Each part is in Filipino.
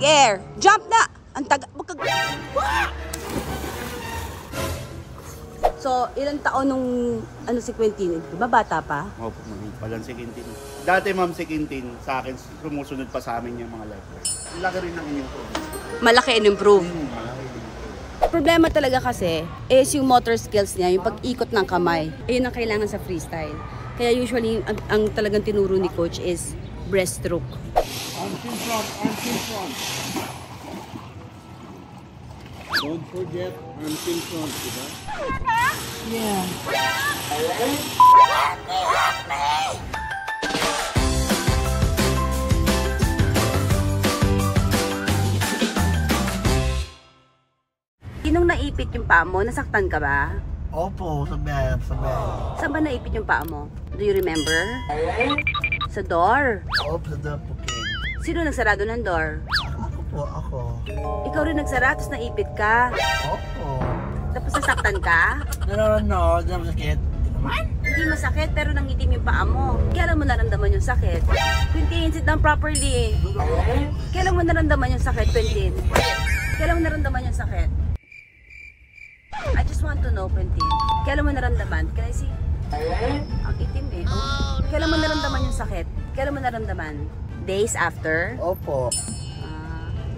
Air, jump na! Ang taga... So, ilang taon nung si Quentin? Diba bata pa? Opo, palang si Quintin. Dati ma'am si Quintin, sa akin, sumusunod pa sa amin yung mga lifeguard. Laki rin ang inyong problem. Malaki in-improve. Malaki. Problema talaga kasi is yung motor skills niya, yung pag-ikot ng kamay. Ayun ang kailangan sa freestyle. Kaya usually, ang talagang tinuro ni coach is breaststroke. Arms in front, arms in front. Don't forget, arms in front, diba? Yeah. Sinong naipit yung paa mo? Nasaktan ka ba? Opo, sabi. Saan ba naipit yung paa mo? Do you remember? Sa door. Opo, sa dapo, Ken. Sino nagsarado ng door? Ako. Ikaw rin nagsara, tapos naipit ka. Opo. Tapos nasaktan ka. No, di naman sakit. Hindi masakit, pero nangitim yung paa mo. Kailan mo naramdaman yung sakit? Quentin, sit down properly. Kailan mo naramdaman yung sakit, Quentin? Kailan mo naramdaman yung sakit? I just want to know, Quentin. Kailan mo naramdaman? Can I see? Ang itim eh. Kailan mo naramdaman yung sakit? Kailan mo naramdaman? Days after? Opo.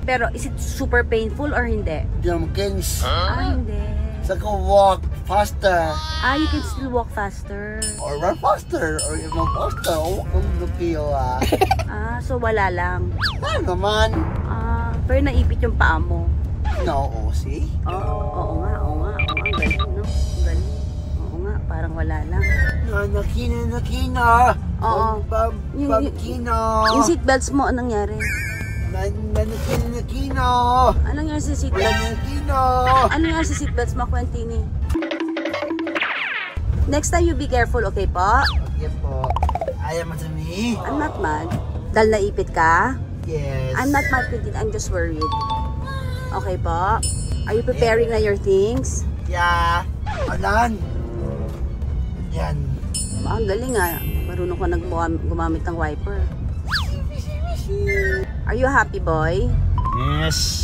Pero is it super painful or hindi? Di naman, Ken. Hindi. Sa ko walk faster. You can still walk faster. Or run faster. Or even faster. O, kung lupiyo So wala lang. Ano naman? Pero naipit yung paa mo. No, see? Oo nga. Ang galing, no? Ang galing. Oo nga, parang wala lang. Nakina. Oo. Pagkina. Yung seatbelts mo, anong nangyari? Nakina. Anong nangyari sa seatbelts? Nakina. Anong nangyari sa seatbelts mo, Quentini? Next time, you be careful, okay po? Okay po. Ayaw mo sa me? I'm not mad. Dahil naipit ka? Yes. I'm not mad, Quentin. I'm just worried. Okay po? Are you preparing na your things? Yeah. Alan. Yan. Ang galing nga. Marunong ka gumamit ng wiper. Are you happy, boy? Yes.